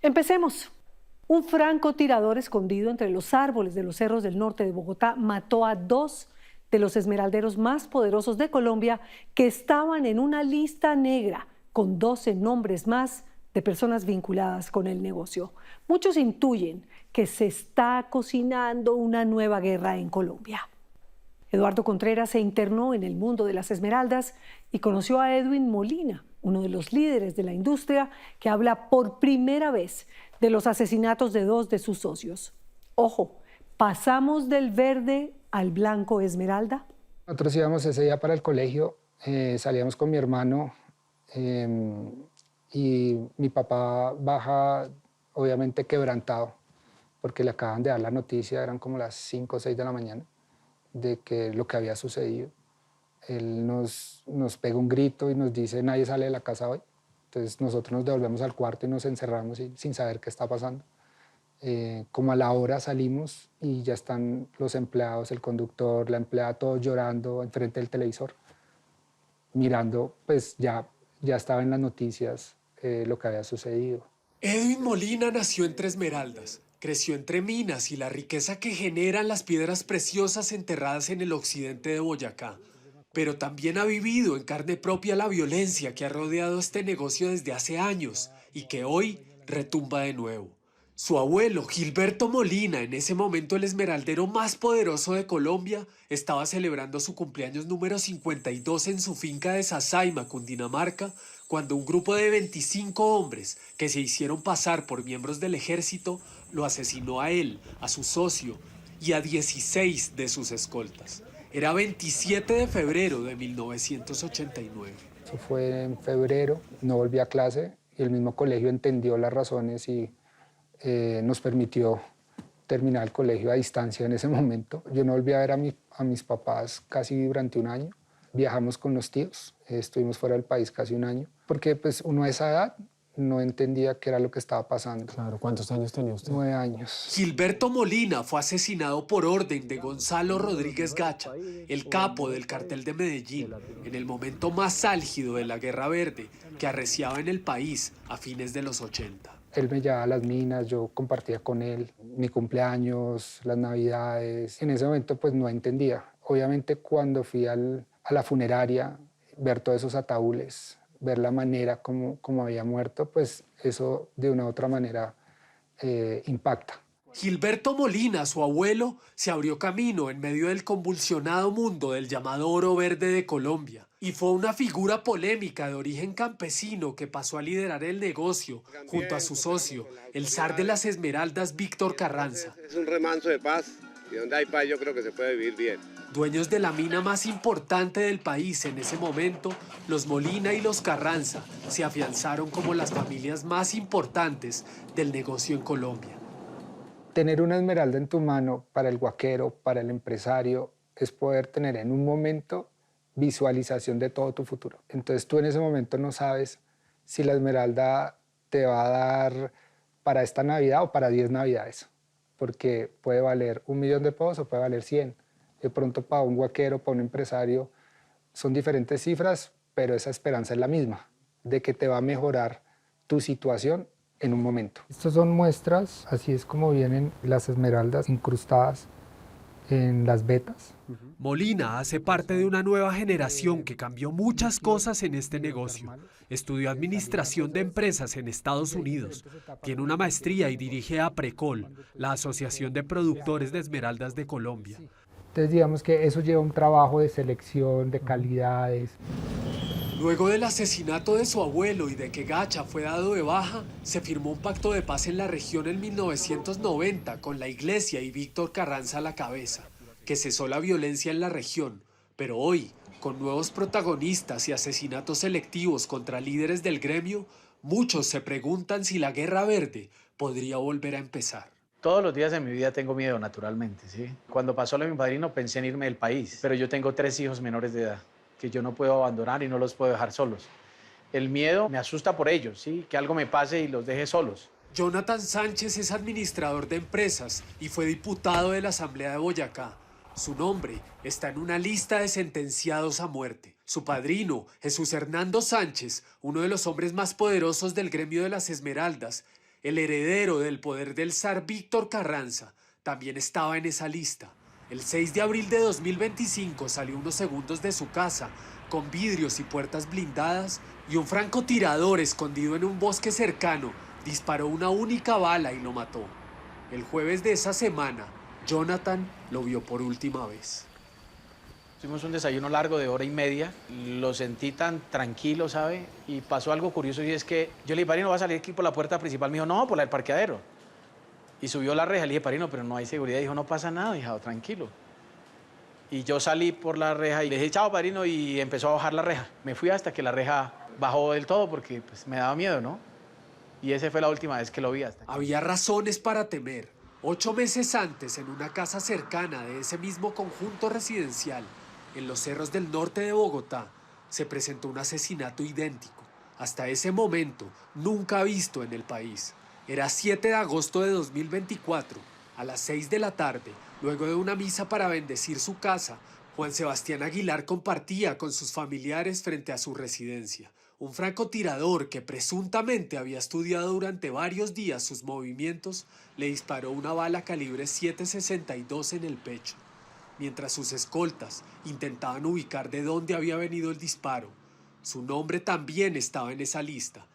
Empecemos. Un francotirador escondido entre los árboles de los cerros del norte de Bogotá mató a dos de los esmeralderos más poderosos de Colombia que estaban en una lista negra con 12 nombres más de personas vinculadas con el negocio. Muchos intuyen que se está cocinando una nueva guerra en Colombia. Eduardo Contreras se internó en el mundo de las esmeraldas y conoció a Edwin Molina, uno de los líderes de la industria, que habla por primera vez de los asesinatos de dos de sus socios. Ojo, ¿pasamos del verde al blanco esmeralda? Nosotros íbamos ese día para el colegio, salíamos con mi hermano y mi papá baja obviamente quebrantado porque le acaban de dar la noticia, eran como las 5 o 6 de la mañana, de que lo que había sucedido. Él nos pega un grito y nos dice: nadie sale de la casa hoy. Entonces nosotros nos devolvemos al cuarto y nos encerramos sin saber qué está pasando. Como a la hora salimos y ya están los empleados, el conductor, la empleada, todos llorando enfrente del televisor, mirando, pues ya estaba en las noticias lo que había sucedido. Edwin Molina nació entre esmeraldas, creció entre minas y la riqueza que generan las piedras preciosas enterradas en el occidente de Boyacá. Pero también ha vivido en carne propia la violencia que ha rodeado este negocio desde hace años y que hoy retumba de nuevo. Su abuelo, Gilberto Molina, en ese momento el esmeraldero más poderoso de Colombia, estaba celebrando su cumpleaños número 52 en su finca de Sasaima, Cundinamarca, cuando un grupo de 25 hombres que se hicieron pasar por miembros del ejército lo asesinó a él, a su socio y a 16 de sus escoltas. Era 27 de febrero de 1989. Eso fue en febrero, no volví a clase y el mismo colegio entendió las razones y nos permitió terminar el colegio a distancia en ese momento. Yo no volví a ver a mis papás casi durante un año. Viajamos con los tíos, estuvimos fuera del país casi un año, porque pues uno a esa edad no entendía qué era lo que estaba pasando. Claro, ¿cuántos años tenía usted? 9 años. Gilberto Molina fue asesinado por orden de Gonzalo Rodríguez Gacha, el capo del cartel de Medellín, en el momento más álgido de la Guerra Verde que arreciaba en el país a fines de los 80. Él me llevaba a las minas, yo compartía con él mi cumpleaños, las navidades. En ese momento pues no entendía. Obviamente cuando fui a la funeraria, ver todos esos ataúdes, ver la manera como había muerto, pues eso de una u otra manera impacta. Gilberto Molina, su abuelo, se abrió camino en medio del convulsionado mundo del llamado oro verde de Colombia y fue una figura polémica de origen campesino que pasó a liderar el negocio junto a su socio, el zar de las esmeraldas Víctor Carranza. Es un remanso de paz y donde hay paz yo creo que se puede vivir bien. Dueños de la mina más importante del país en ese momento, los Molina y los Carranza se afianzaron como las familias más importantes del negocio en Colombia. Tener una esmeralda en tu mano para el guaquero, para el empresario, es poder tener en un momento visualización de todo tu futuro. Entonces tú en ese momento no sabes si la esmeralda te va a dar para esta Navidad o para 10 Navidades, porque puede valer 1 millón de pesos o puede valer 100. De pronto para un guaquero, para un empresario, son diferentes cifras, pero esa esperanza es la misma, de que te va a mejorar tu situación en un momento. Estas son muestras, así es como vienen las esmeraldas incrustadas en las vetas. Molina hace parte de una nueva generación que cambió muchas cosas en este negocio. Estudió administración de empresas en Estados Unidos. Tiene una maestría y dirige a Precol, la Asociación de Productores de Esmeraldas de Colombia. Entonces digamos que eso lleva un trabajo de selección, de calidades. Luego del asesinato de su abuelo y de que Gacha fue dado de baja, se firmó un pacto de paz en la región en 1990 con la iglesia y Víctor Carranza a la cabeza, que cesó la violencia en la región. Pero hoy, con nuevos protagonistas y asesinatos selectivos contra líderes del gremio, muchos se preguntan si la Guerra Verde podría volver a empezar. Todos los días de mi vida tengo miedo, naturalmente, ¿sí? Cuando pasó lo de mi padrino pensé en irme del país, pero yo tengo 3 hijos menores de edad que yo no puedo abandonar y no los puedo dejar solos. El miedo me asusta por ellos, ¿sí? Que algo me pase y los deje solos. Jonathan Sánchez es administrador de empresas y fue diputado de la Asamblea de Boyacá. Su nombre está en una lista de sentenciados a muerte. Su padrino, Jesús Hernando Sánchez, uno de los hombres más poderosos del gremio de las Esmeraldas, el heredero del poder del zar Víctor Carranza, también estaba en esa lista. El 6 de abril de 2025 salió unos segundos de su casa, con vidrios y puertas blindadas, y un francotirador escondido en un bosque cercano disparó una única bala y lo mató. El jueves de esa semana, Jonathan lo vio por última vez. Tuvimos un desayuno largo de hora y media, lo sentí tan tranquilo, ¿sabe? Y pasó algo curioso y es que yo le dije, Parino, ¿va a salir aquí por la puerta principal? Me dijo, no, por la del parqueadero. Y subió la reja, le dije, Parino, pero no hay seguridad. Dijo, no pasa nada, hija, tranquilo. Y yo salí por la reja y le dije, chao, Parino, y empezó a bajar la reja. Me fui hasta que la reja bajó del todo porque pues, me daba miedo, ¿no? Y esa fue la última vez que lo vi. Había razones para temer. 8 meses antes, en una casa cercana de ese mismo conjunto residencial, en los cerros del norte de Bogotá, se presentó un asesinato idéntico, hasta ese momento nunca visto en el país. Era 7 de agosto de 2024, a las 6 de la tarde, luego de una misa para bendecir su casa, Juan Sebastián Aguilar compartía con sus familiares frente a su residencia. Un francotirador que presuntamente había estudiado durante varios días sus movimientos, le disparó una bala calibre .762 en el pecho, mientras sus escoltas intentaban ubicar de dónde había venido el disparo. Su nombre también estaba en esa lista.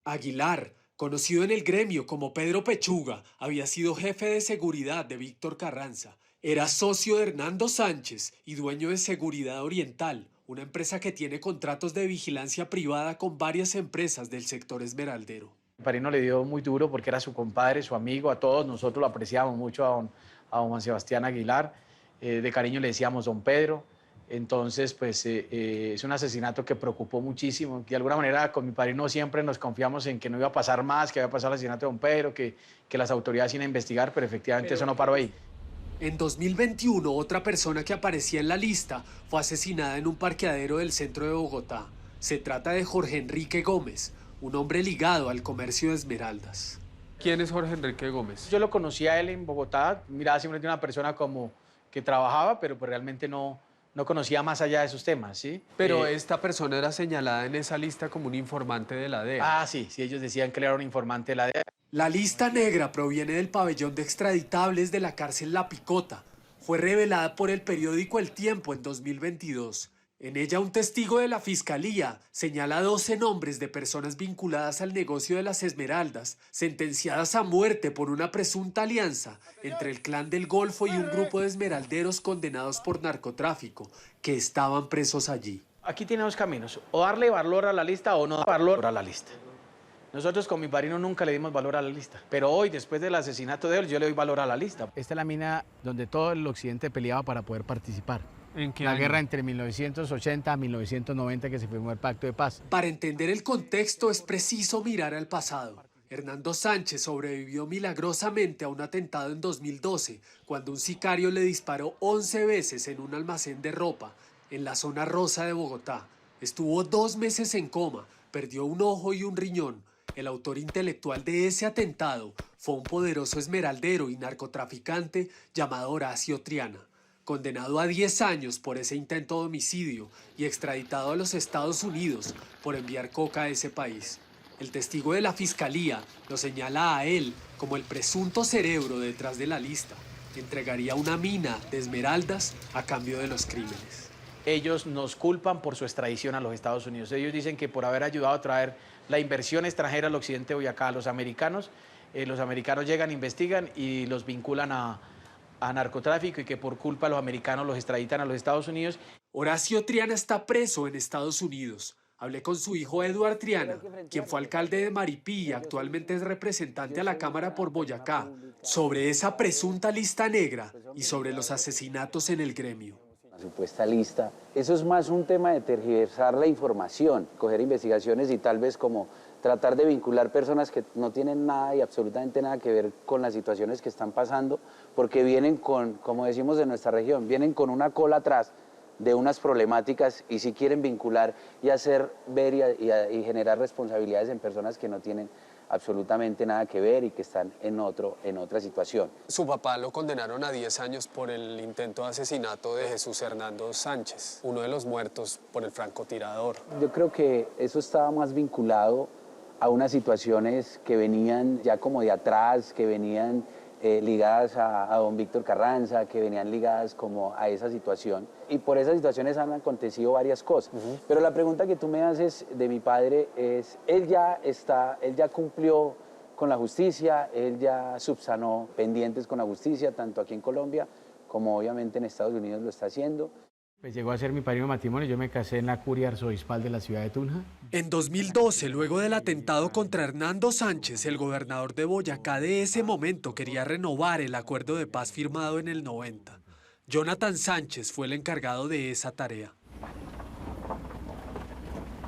Aguilar, conocido en el gremio como Pedro Pechuga, había sido jefe de seguridad de Víctor Carranza. Era socio de Hernando Sánchez y dueño de Seguridad Oriental, una empresa que tiene contratos de vigilancia privada con varias empresas del sector esmeraldero. Parino le dio muy duro porque era su compadre, su amigo, a todos nosotros lo apreciábamos mucho a don Juan Sebastián Aguilar, de cariño le decíamos don Pedro. Entonces, pues es un asesinato que preocupó muchísimo. De alguna manera, con mi padrino siempre nos confiamos en que no iba a pasar más, que había pasado el asesinato de don Pedro, que las autoridades iban a investigar, pero efectivamente eso no paró ahí. En 2021, otra persona que aparecía en la lista fue asesinada en un parqueadero del centro de Bogotá. Se trata de Jorge Enrique Gómez, un hombre ligado al comercio de esmeraldas. ¿Quién es Jorge Enrique Gómez? Yo lo conocí a él en Bogotá, miraba simplemente una persona como que trabajaba, pero pues realmente no conocía más allá de esos temas, ¿sí? Pero esta persona era señalada en esa lista como un informante de la DEA. Ah, sí, ellos decían que él era un informante de la DEA. La lista negra proviene del pabellón de extraditables de la cárcel La Picota. Fue revelada por el periódico El Tiempo en 2022. En ella, un testigo de la fiscalía señala 12 nombres de personas vinculadas al negocio de las esmeraldas, sentenciadas a muerte por una presunta alianza entre el Clan del Golfo y un grupo de esmeralderos condenados por narcotráfico, que estaban presos allí. Aquí tiene dos caminos, o darle valor a la lista o no dar valor a la lista. Nosotros con mi padrino nunca le dimos valor a la lista, pero hoy, después del asesinato de él, yo le doy valor a la lista. Esta es la mina donde todo el occidente peleaba para poder participar. ¿En qué La año? guerra entre 1980 a 1990 que se firmó el Pacto de Paz. Para entender el contexto es preciso mirar al pasado. Hernando Sánchez sobrevivió milagrosamente a un atentado en 2012, cuando un sicario le disparó 11 veces en un almacén de ropa en la zona rosa de Bogotá. Estuvo 2 meses en coma, perdió un ojo y un riñón. El autor intelectual de ese atentado fue un poderoso esmeraldero y narcotraficante llamado Horacio Triana, condenado a 10 años por ese intento de homicidio y extraditado a los Estados Unidos por enviar coca a ese país. El testigo de la fiscalía lo señala a él como el presunto cerebro detrás de la lista. Entregaría una mina de esmeraldas a cambio de los crímenes. Ellos nos culpan por su extradición a los Estados Unidos. Ellos dicen que por haber ayudado a traer la inversión extranjera al occidente de Boyacá a los americanos llegan, investigan y los vinculan a narcotráfico y que por culpa de los americanos los extraditan a los Estados Unidos. Horacio Triana está preso en Estados Unidos. Hablé con su hijo Eduard Triana, quien fue alcalde de Maripí y actualmente es representante a la Cámara por Boyacá, sobre esa presunta lista negra y sobre los asesinatos en el gremio. La supuesta lista, eso es más un tema de tergiversar la información, coger investigaciones y tal vez como tratar de vincular personas que no tienen nada y absolutamente nada que ver con las situaciones que están pasando, porque vienen con, como decimos en nuestra región, vienen con una cola atrás de unas problemáticas y si quieren vincular y hacer ver y generar responsabilidades en personas que no tienen absolutamente nada que ver y que están en otra situación. Su papá lo condenaron a 10 años por el intento de asesinato de Jesús Hernando Sánchez, uno de los muertos por el francotirador. Yo creo que eso estaba más vinculado a unas situaciones que venían ya como de atrás, que venían ligadas a don Víctor Carranza, que venían ligadas como a esa situación. Y por esas situaciones han acontecido varias cosas. Pero la pregunta que tú me haces de mi padre es, él ya cumplió con la justicia, él ya subsanó pendientes con la justicia, tanto aquí en Colombia como obviamente en Estados Unidos lo está haciendo. Pues llegó a ser mi padrino de matrimonio, yo me casé en la curia arzobispal de la ciudad de Tunja. En 2012, luego del atentado contra Hernando Sánchez, el gobernador de Boyacá de ese momento quería renovar el acuerdo de paz firmado en el 90. Jonathan Sánchez fue el encargado de esa tarea.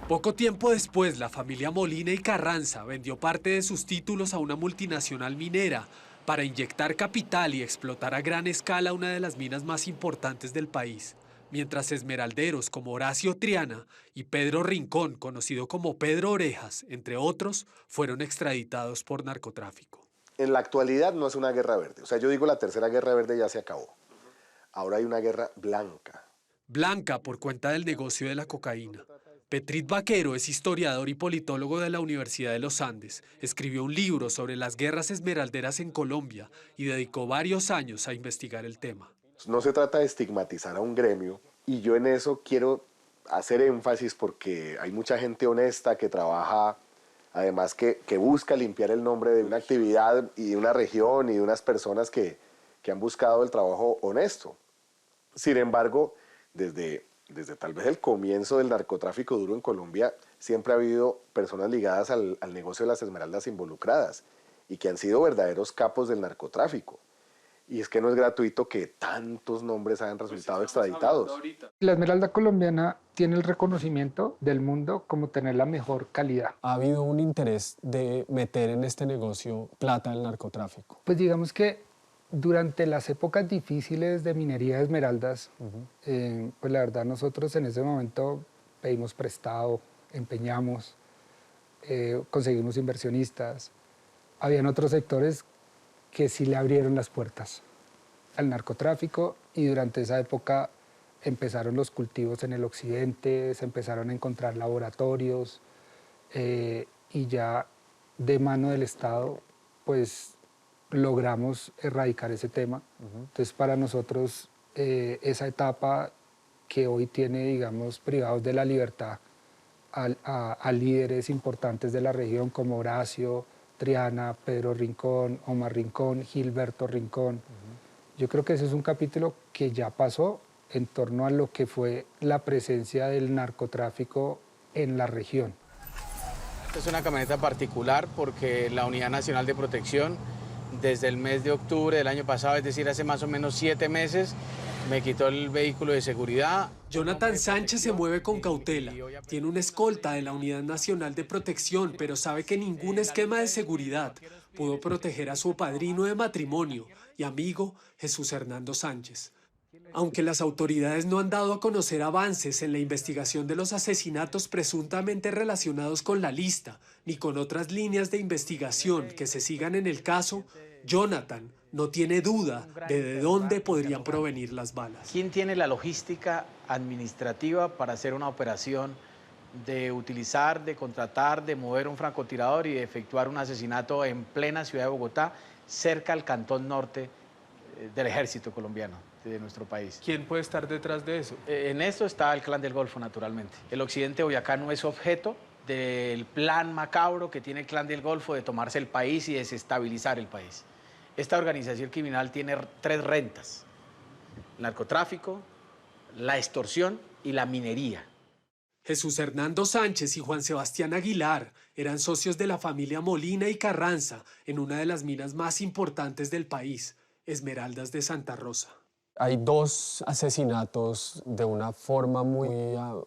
Poco tiempo después, la familia Molina y Carranza vendió parte de sus títulos a una multinacional minera para inyectar capital y explotar a gran escala una de las minas más importantes del país, mientras esmeralderos como Horacio Triana y Pedro Rincón, conocido como Pedro Orejas, entre otros, fueron extraditados por narcotráfico. En la actualidad no es una guerra verde. O sea, yo digo la tercera guerra verde ya se acabó. Ahora hay una guerra blanca. Blanca por cuenta del negocio de la cocaína. Petrit Vaquero es historiador y politólogo de la Universidad de los Andes. Escribió un libro sobre las guerras esmeralderas en Colombia y dedicó varios años a investigar el tema. No se trata de estigmatizar a un gremio y yo en eso quiero hacer énfasis porque hay mucha gente honesta que trabaja, además que busca limpiar el nombre de una actividad y de una región y de unas personas que han buscado el trabajo honesto. Sin embargo, desde tal vez el comienzo del narcotráfico duro en Colombia, siempre ha habido personas ligadas al negocio de las esmeraldas involucradas y que han sido verdaderos capos del narcotráfico. Y es que no es gratuito que tantos nombres hayan resultado extraditados. La esmeralda colombiana tiene el reconocimiento del mundo como tener la mejor calidad. ¿Ha habido un interés de meter en este negocio plata del narcotráfico? Pues digamos que durante las épocas difíciles de minería de esmeraldas, pues la verdad nosotros en ese momento pedimos prestado, empeñamos, conseguimos inversionistas. Habían otros sectores que sí le abrieron las puertas al narcotráfico y durante esa época empezaron los cultivos en el occidente, se empezaron a encontrar laboratorios y ya de mano del Estado pues logramos erradicar ese tema. Entonces para nosotros esa etapa que hoy tiene, digamos, privados de la libertad a líderes importantes de la región como Horacio Triana, Pedro Rincón, Omar Rincón, Gilberto Rincón. Yo creo que ese es un capítulo que ya pasó en torno a lo que fue la presencia del narcotráfico en la región. Esta es una camioneta particular porque la Unidad Nacional de Protección, desde el mes de octubre del año pasado, es decir, hace más o menos 7 meses, me quitó el vehículo de seguridad. Jonathan Sánchez se mueve con cautela. Tiene una escolta de la Unidad Nacional de Protección, pero sabe que ningún esquema de seguridad pudo proteger a su padrino de matrimonio y amigo Jesús Hernando Sánchez. Aunque las autoridades no han dado a conocer avances en la investigación de los asesinatos presuntamente relacionados con la lista, ni con otras líneas de investigación que se sigan en el caso, Jonathan no tiene duda de dónde podrían provenir las balas. ¿Quién tiene la logística administrativa para hacer una operación de utilizar, de contratar, de mover un francotirador y de efectuar un asesinato en plena ciudad de Bogotá, cerca al cantón norte del ejército colombiano, de nuestro país? ¿Quién puede estar detrás de eso? En esto está el Clan del Golfo, naturalmente. El occidente boyacano es objeto del plan macabro que tiene el Clan del Golfo de tomarse el país y desestabilizar el país. Esta organización criminal tiene 3 rentas: el narcotráfico, la extorsión y la minería. Jesús Hernando Sánchez y Juan Sebastián Aguilar eran socios de la familia Molina y Carranza en una de las minas más importantes del país, Esmeraldas de Santa Rosa. Hay 2 asesinatos de una forma muy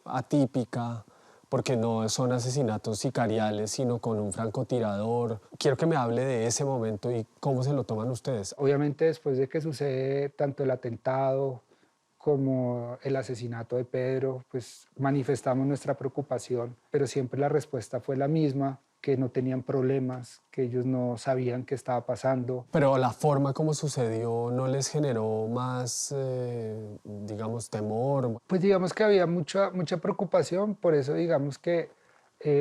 atípica, porque no son asesinatos sicariales, sino con un francotirador. Quiero que me hable de ese momento y cómo se lo toman ustedes. Obviamente después de que sucede tanto el atentado como el asesinato de Pedro, pues manifestamos nuestra preocupación, pero siempre la respuesta fue la misma, que no tenían problemas, que ellos no sabían qué estaba pasando. Pero la forma como sucedió no les generó más, digamos, temor. Pues digamos que había mucha preocupación, por eso digamos que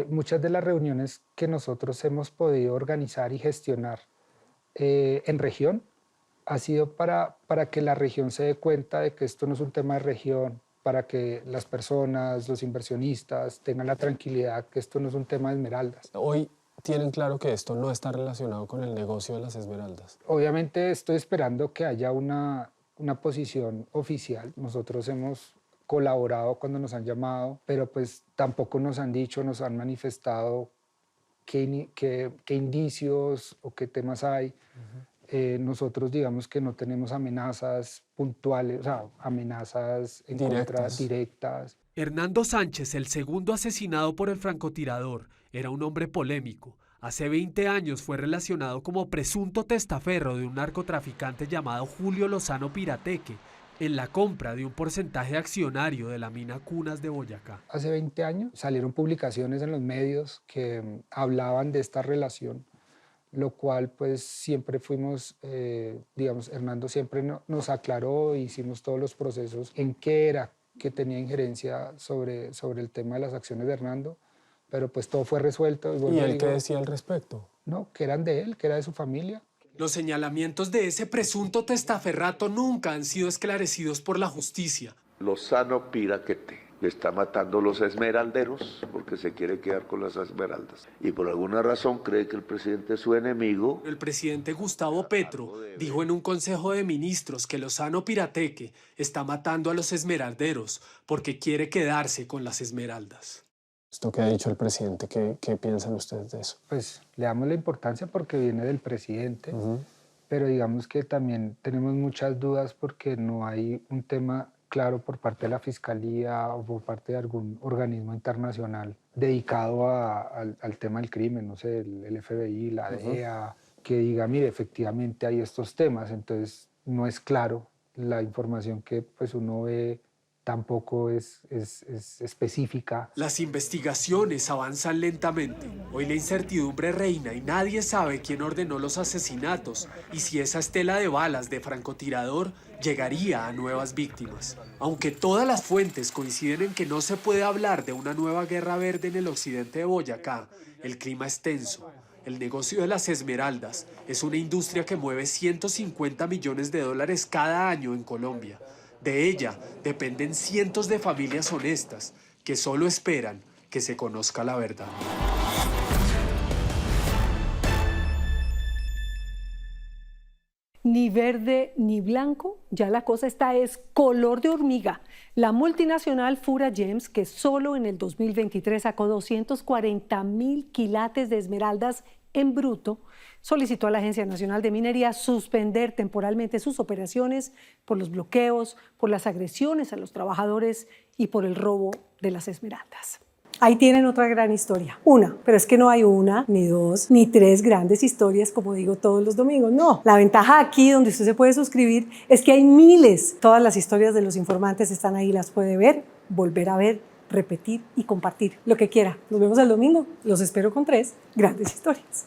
muchas de las reuniones que nosotros hemos podido organizar y gestionar en región ha sido para que la región se dé cuenta de que esto no es un tema de región, para que las personas, los inversionistas tengan la tranquilidad que esto no es un tema de esmeraldas. Hoy tienen claro que esto no está relacionado con el negocio de las esmeraldas. Obviamente estoy esperando que haya una posición oficial. Nosotros hemos colaborado cuando nos han llamado, pero pues tampoco nos han dicho, nos han manifestado qué indicios o qué temas hay. Nosotros digamos que no tenemos amenazas puntuales, o sea, amenazas en contra directas. Hernando Sánchez, el segundo asesinado por el francotirador, era un hombre polémico. Hace 20 años fue relacionado como presunto testaferro de un narcotraficante llamado Julio Lozano Pirateque en la compra de un porcentaje accionario de la mina Cunas de Boyacá. Hace 20 años salieron publicaciones en los medios que hablaban de esta relación, lo cual pues siempre fuimos, digamos, Hernando siempre nos aclaró, hicimos todos los procesos en qué era que tenía injerencia sobre el tema de las acciones de Hernando, pero pues todo fue resuelto. ¿Y él qué decía al respecto? No, que eran de él, que era de su familia. Los señalamientos de ese presunto testaferrato nunca han sido esclarecidos por la justicia. Lozano Piraquete está matando a los esmeralderos porque se quiere quedar con las esmeraldas. Y por alguna razón cree que el presidente es su enemigo. El presidente Gustavo Petro dijo en un consejo de ministros que Lozano Pirateque está matando a los esmeralderos porque quiere quedarse con las esmeraldas. Esto que ha dicho el presidente, ¿qué piensan ustedes de eso? Pues le damos la importancia porque viene del presidente, pero digamos que también tenemos muchas dudas porque no hay un tema claro por parte de la Fiscalía o por parte de algún organismo internacional dedicado al tema del crimen, no sé, el FBI, la DEA, que diga, mire, efectivamente hay estos temas, entonces no es claro, la información que pues uno ve tampoco es específica. Las investigaciones avanzan lentamente. Hoy la incertidumbre reina y nadie sabe quién ordenó los asesinatos y si esa estela de balas de francotirador llegaría a nuevas víctimas. Aunque todas las fuentes coinciden en que no se puede hablar de una nueva guerra verde en el occidente de Boyacá, el clima es tenso. El negocio de las esmeraldas es una industria que mueve 150 millones de dólares cada año en Colombia. De ella dependen cientos de familias honestas que solo esperan que se conozca la verdad. Ni verde ni blanco, ya la cosa es color de hormiga. La multinacional Fura Gems, que solo en el 2023 sacó 240.000 quilates de esmeraldas en bruto, solicitó a la Agencia Nacional de Minería suspender temporalmente sus operaciones por los bloqueos, por las agresiones a los trabajadores y por el robo de las esmeraldas. Ahí tienen otra gran historia. Una, pero es que no hay una, ni dos, ni tres grandes historias, como digo todos los domingos. No, la ventaja aquí, donde usted se puede suscribir, es que hay miles. Todas las historias de los informantes están ahí, las puede ver, volver a ver, repetir y compartir, lo que quiera. Nos vemos el domingo. Los espero con 3 grandes historias.